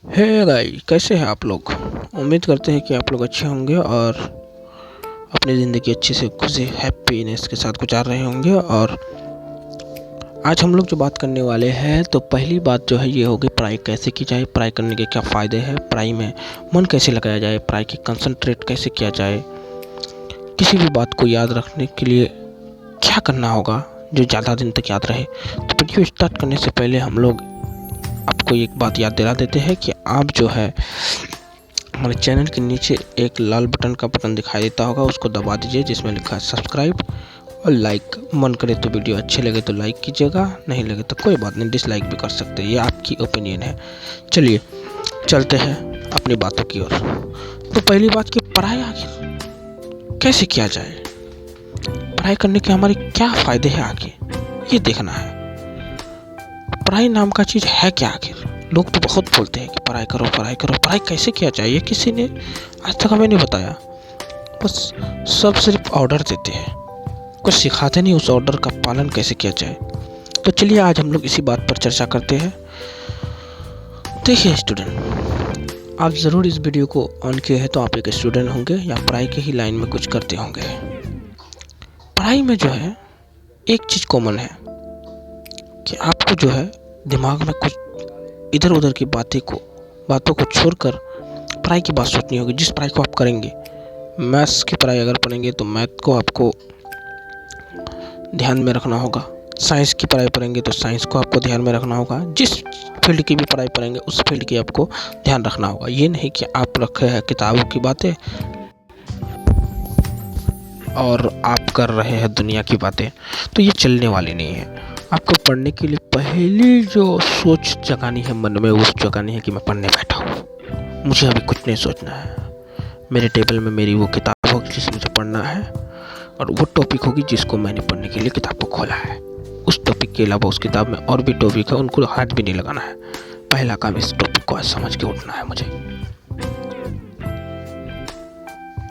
Hey guys, कैसे हैं आप लोग। उम्मीद करते हैं कि आप लोग अच्छे होंगे और अपनी ज़िंदगी अच्छे से खुशी हैप्पीनेस के साथ गुजार रहे होंगे। और आज हम लोग जो बात करने वाले हैं, तो पहली बात जो है ये होगी पढ़ाई कैसे की जाए, पढ़ाई करने के क्या फ़ायदे हैं, पढ़ाई में मन कैसे लगाया जाए, पढ़ाई की कंसंट्रेट कैसे किया जाए, किसी भी बात को याद रखने के लिए क्या करना होगा जो ज़्यादा दिन तक याद रहे। तो वीडियो स्टार्ट करने से पहले हम लोग आपको एक बात याद दिला देते हैं कि आप जो है हमारे चैनल के नीचे एक लाल बटन का बटन दिखाई देता होगा, उसको दबा दीजिए जिसमें लिखा है सब्सक्राइब और लाइक। मन करे तो वीडियो अच्छे लगे तो लाइक कीजिएगा, नहीं लगे तो कोई बात नहीं, डिसलाइक भी कर सकते हैं, ये आपकी ओपिनियन है। चलिए चलते हैं अपनी बातों की ओर। तो पहली बात कि पढ़ाई आखिर कैसे किया जाए, पढ़ाई करने के हमारे क्या फ़ायदे हैं आगे, ये देखना है। पढ़ाई नाम का चीज़ है क्या आखिर। लोग तो बहुत बोलते हैं कि पढ़ाई करो पढ़ाई करो, पढ़ाई कैसे किया जाए ये किसी ने आज तक हमें नहीं बताया। बस सब सिर्फ ऑर्डर देते हैं, कुछ सिखाते नहीं उस ऑर्डर का पालन कैसे किया जाए। तो चलिए आज हम लोग इसी बात पर चर्चा करते हैं। देखिए स्टूडेंट, आप ज़रूर इस वीडियो को ऑन किए हैं तो आप एक स्टूडेंट होंगे या पढ़ाई के ही लाइन में कुछ करते होंगे। पढ़ाई में जो है एक चीज़ कॉमन है कि आपको जो है दिमाग में कुछ इधर उधर की बातों को छोड़कर पढ़ाई की बात सोचनी होगी। जिस पढ़ाई को आप करेंगे, मैथ्स की पढ़ाई अगर पढ़ेंगे तो मैथ को आपको ध्यान में रखना होगा, साइंस की पढ़ाई पढ़ेंगे तो साइंस को आपको ध्यान में रखना होगा, जिस फील्ड की भी पढ़ाई पढ़ेंगे उस फील्ड की आपको ध्यान रखना होगा। ये नहीं कि आप रखे हैं किताबों की बातें और आप कर रहे हैं दुनिया की बातें, तो ये चलने वाली नहीं है। आपको पढ़ने के लिए पहली जो सोच जगानी है मन में, वो जगानी है कि मैं पढ़ने बैठा हूँ, मुझे अभी कुछ नहीं सोचना है। मेरे टेबल में मेरी वो किताब होगी जिसे मुझे पढ़ना है, और वो टॉपिक होगी जिसको मैंने पढ़ने के लिए किताब को खोला है। उस टॉपिक के अलावा उस किताब में और भी टॉपिक है, उनको हाथ भी नहीं लगाना है। पहला काम इस टॉपिक को आज समझ के उठना है मुझे।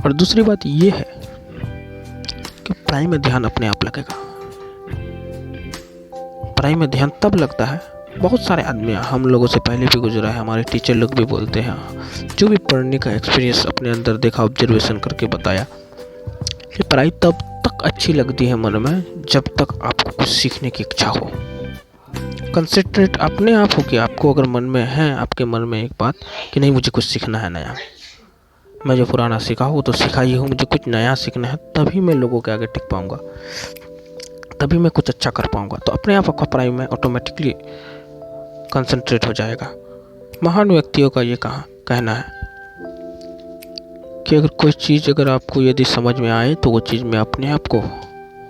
और दूसरी बात ये है कि पढ़ाई में ध्यान अपने आप लगेगा। पढ़ाई में ध्यान तब लगता है, बहुत सारे आदमी हम लोगों से पहले भी गुजरा है, हमारे टीचर लोग भी बोलते हैं, जो भी पढ़ने का एक्सपीरियंस अपने अंदर देखा, ऑब्जर्वेशन करके बताया कि पढ़ाई तब तक अच्छी लगती है मन में जब तक आपको कुछ सीखने की इच्छा हो। कंसंट्रेट अपने आप हो कि आपको अगर मन में है, आपके मन में एक बात कि नहीं मुझे कुछ सीखना है नया, मैं जो पुराना सीखा हूँ तो सीखा ही हूँ, मुझे कुछ नया सीखना है, तभी मैं लोगों के आगे टिक पाऊँगा, तभी मैं कुछ अच्छा कर पाऊँगा। तो अपने आप आपका पढ़ाई में ऑटोमेटिकली कंसंट्रेट हो जाएगा। महान व्यक्तियों का ये कहना है कि अगर कोई चीज़ अगर आपको यदि समझ में आए तो वो चीज़ में अपने आप को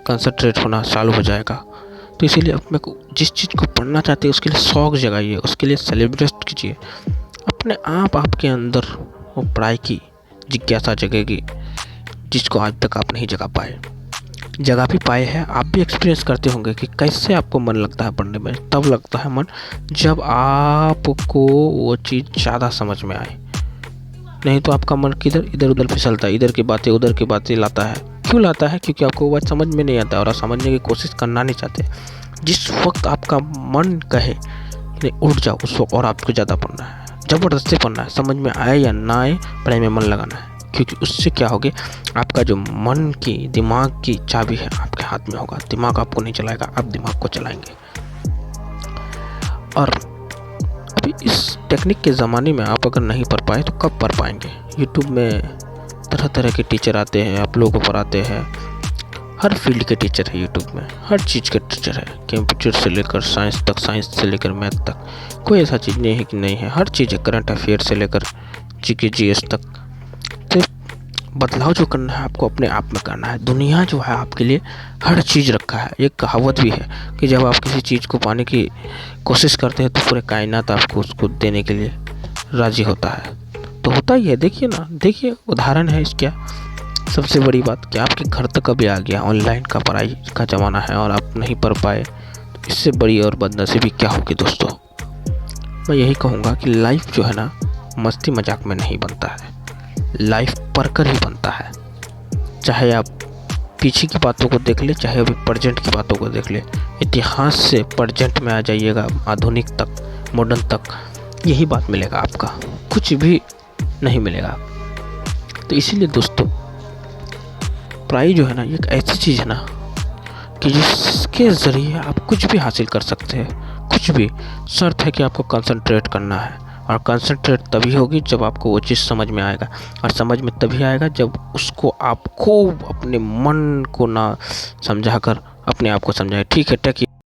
कंसंट्रेट होना चालू हो जाएगा। तो इसीलिए अपने को जिस चीज़ को पढ़ना चाहते हैं उसके लिए शौक़ जगाइए, उसके लिए सेलिब्रेट कीजिए। अपने आप आपके अंदर वो पढ़ाई की जिज्ञासा जगेगी जिसको आज तक आप नहीं जगा पाए। जगह भी पाए हैं, आप भी एक्सपीरियंस करते होंगे कि कैसे आपको मन लगता है पढ़ने में। तब लगता है मन जब आपको वो चीज़ ज़्यादा समझ में आए, नहीं तो आपका मन किधर इधर उधर फिसलता है, इधर की बातें उधर की बातें लाता है। क्यों लाता है? क्योंकि आपको वो बात समझ में नहीं आता और आप समझने की कोशिश करना नहीं चाहते। जिस वक्त आपका मन कहे कि नहीं उठ जाओ, उस वक्त और आपको ज़्यादा पढ़ना है, ज़बरदस्ती पढ़ना है, समझ में आए या ना आए पढ़ाई में मन लगाना है। क्योंकि उससे क्या होगा, आपका जो मन की दिमाग की चाबी है आपके हाथ में होगा। दिमाग आपको नहीं चलाएगा, आप दिमाग को चलाएंगे। और अभी इस टेक्निक के ज़माने में आप अगर नहीं पढ़ पाए तो कब पढ़ पाएंगे। यूट्यूब में तरह तरह के टीचर आते हैं, आप लोगों को पढ़ाते हैं। हर फील्ड के टीचर है यूट्यूब में, हर चीज़ के टीचर है, कंप्यूटर से लेकर साइंस तक, साइंस से लेकर मैथ तक। कोई ऐसा चीज़ नहीं है कि नहीं है, हर चीज़ है। करंट अफेयर से लेकर जीके जीएस तक। तो बदलाव जो करना है आपको अपने आप में करना है। दुनिया जो है आपके लिए हर चीज़ रखा है। एक कहावत भी है कि जब आप किसी चीज़ को पाने की कोशिश करते हैं तो पूरे कायनात आपको उसको देने के लिए राज़ी होता है। तो होता ही है, देखिए ना, देखिए उदाहरण है इसका। सबसे बड़ी बात कि आपके घर तक अभी आ गया, ऑनलाइन का पढ़ाई का ज़माना है और आप नहीं पढ़ पाए, तो इससे बड़ी और बदनसीबी क्या होगी दोस्तों। मैं यही कहूँगा कि लाइफ जो है ना, मस्ती मजाक में नहीं बनता है, लाइफ पढ़कर ही बनता है। चाहे आप पीछे की बातों को देख ले, चाहे अभी प्रेजेंट की बातों को देख ले। इतिहास से प्रेजेंट में आ जाइएगा, आधुनिक तक, मॉडर्न तक, यही बात मिलेगा आपका, कुछ भी नहीं मिलेगा। तो इसीलिए दोस्तों पढ़ाई जो है ना, ये एक ऐसी चीज़ है ना कि जिसके ज़रिए आप कुछ भी हासिल कर सकते हैं, कुछ भी। शर्त है कि आपको कंसंट्रेट करना है, और कंसंट्रेट तभी होगी जब आपको वो चीज़ समझ में आएगा, और समझ में तभी आएगा जब उसको आप खूब अपने मन को ना समझा कर अपने आप को समझाएं। ठीक है, टेक